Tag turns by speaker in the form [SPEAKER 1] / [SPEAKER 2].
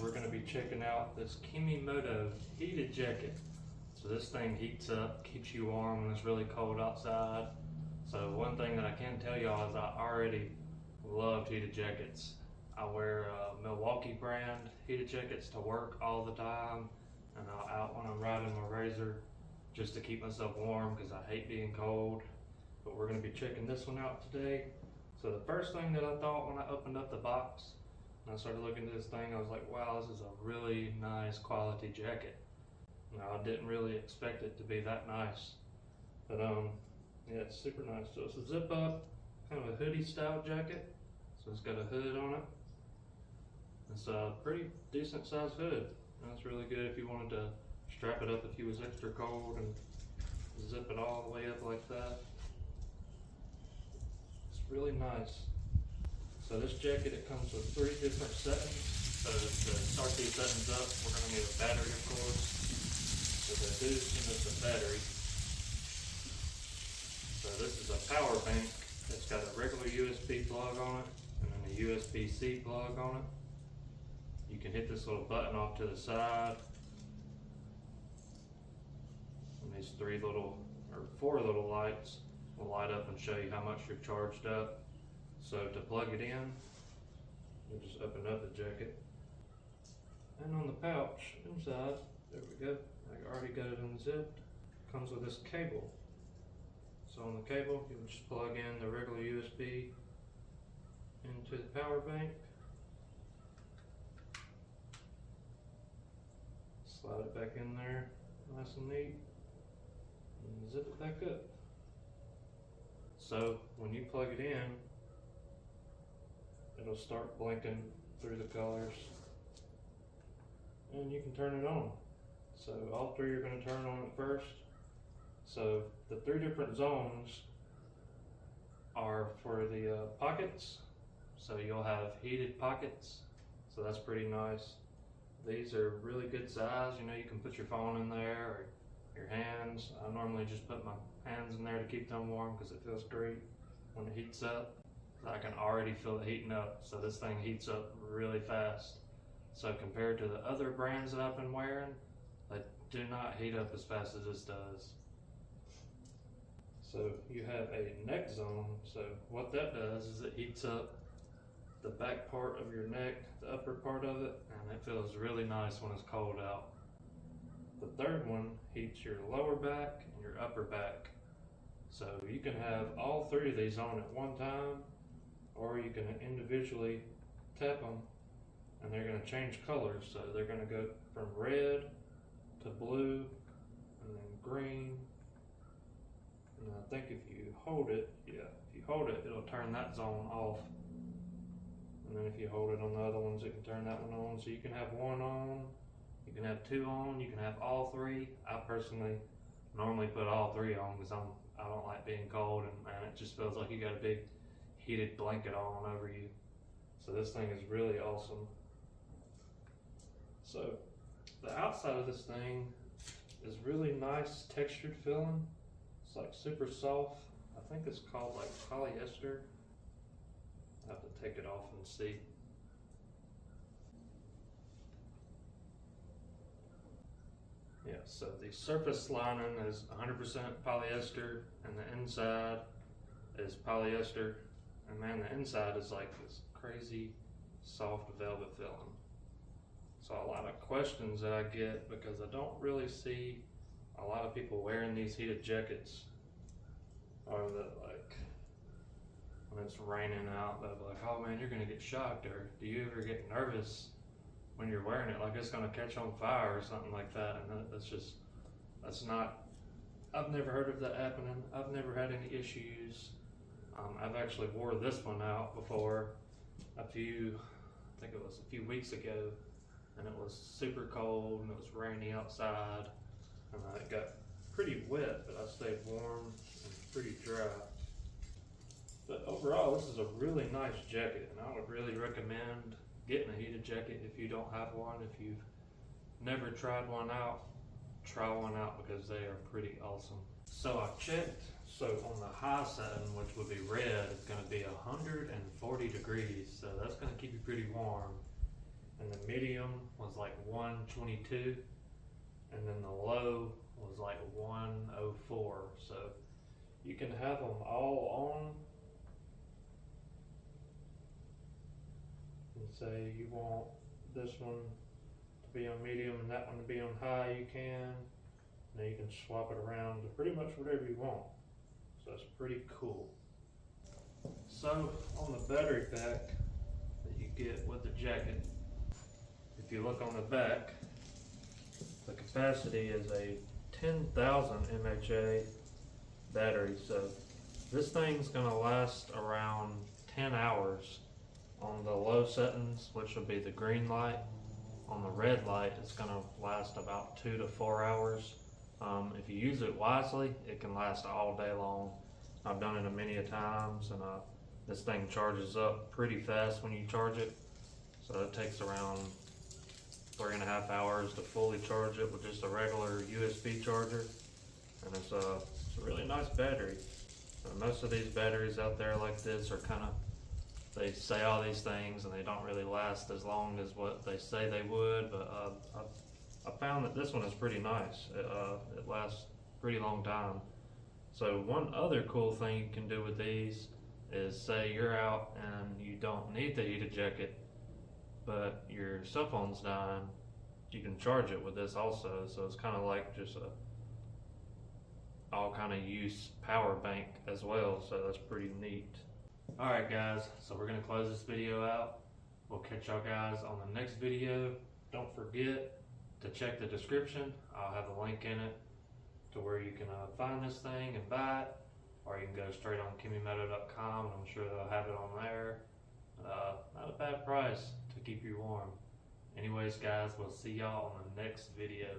[SPEAKER 1] we're going to be checking out this Kemimoto heated jacket. So this thing heats up, keeps you warm when it's really cold outside. So one thing that I can tell y'all is I already loved heated jackets. I wear Milwaukee brand heated jackets to work all the time, and out when I'm riding my razor just to keep myself warm because I hate being cold. But we're going to be checking this one out today. So the first thing that I thought when I opened up the box and I started looking at this thing, I was like, wow, this is a really nice quality jacket. Now, I didn't really expect it to be that nice, but yeah, it's super nice. So it's a zip up, kind of a hoodie style jacket. So it's got a hood on it. It's a pretty decent sized hood. That's really good if you wanted to strap it up if you was extra cold and zip it all the way up like that. It's really nice. So this jacket, it comes with 3 different settings. So to start these settings up, we're going to need a battery, of course. So the boost and it's a battery. So this is a power bank. It's got a regular USB plug on it and then a USB-C plug on it. You can hit this little button off to the side. And these 4 little lights will light up and show you how much you're charged up. So to plug it in, you just open up the jacket. And on the pouch inside, there we go. I already got it unzipped. Comes with this cable. So on the cable, you can just plug in the regular USB into the power bank. Slide it back in there, nice and neat, and zip it back up. So when you plug it in, it'll start blinking through the colors, and you can turn it on. So all 3 are going to turn on at first. So the 3 different zones are for the pockets. So you'll have heated pockets, so that's pretty nice. These are really good size. You know, you can put your phone in there or your hands. I normally just put my hands in there to keep them warm because it feels great when it heats up. I can already feel it heating up. So this thing heats up really fast. So compared to the other brands that I've been wearing, they do not heat up as fast as this does. So you have a neck zone. So what that does is it heats up the back part of your neck, the upper part of it, and it feels really nice when it's cold out. The third one heats your lower back and your upper back. So you can have all 3 of these on at one time, or you can individually tap them and they're going to change colors. So they're going to go from red to blue and then green. And I think if you hold it, it'll turn that zone off. And then if you hold it on the other ones, it can turn that one on. So you can have 1 on, you can have 2 on, you can have all 3. I personally normally put all 3 on because I don't like being cold, and man, it just feels like you got a big heated blanket on over you. So this thing is really awesome. So the outside of this thing is really nice textured feeling. It's like super soft. I think it's called like polyester. I have to take it off and see. Yeah, so the surface lining is 100% polyester and the inside is polyester. And man, the inside is like this crazy soft velvet feeling. So a lot of questions that I get because I don't really see a lot of people wearing these heated jackets are that like when it's raining out, they're like, oh man, you're gonna get shocked, or do you ever get nervous when you're wearing it, like it's gonna catch on fire or something like that? And that's not, I've never heard of that happening. I've never had any issues. I've actually wore this one out before I think it was a few weeks ago, and it was super cold and it was rainy outside, and it got pretty wet, but I stayed warm and pretty dry. But overall, this is a really nice jacket, and I would really recommend getting a heated jacket if you don't have one. If you've never tried one out, try one out because they are pretty awesome. So I checked, so on the high setting, which would be red, it's going to be 140 degrees, so that's going to keep you pretty warm. and the medium was like 122, and then the low was like 104. So you can have them all on, and say you want this one to be on medium and that one to be on high. You can. Now you can swap it around to pretty much whatever you want. So it's pretty cool. So on the battery pack that you get with the jacket, if you look on the back, the capacity is a 10,000 mAh battery. So this thing's gonna last around 10 hours on the low settings, which will be the green light. On the red light, it's gonna last about 2 to 4 hours. If you use it wisely, it can last all day long. I've done it many a times, and this thing charges up pretty fast when you charge it. So it takes around 3.5 hours to fully charge it with just a regular USB charger. And it's a really nice battery. Most of these batteries out there like this are they say all these things and they don't really last as long as what they say they would, but I found that this one is pretty nice. It lasts a pretty long time. So one other cool thing you can do with these is, say you're out and you don't need the heated jacket, but your cell phone's dying, you can charge it with this also. So it's kind of like just a all kind of use power bank as well. So that's pretty neat. Alright guys, so we're going to close this video out. We'll catch y'all guys on the next video. Don't forget to check the description. I'll have a link in it to where you can find this thing and buy it, or you can go straight on Kemimoto.com, and I'm sure they'll have it on there. Not a bad price to keep you warm. Anyways guys, we'll see y'all on the next video.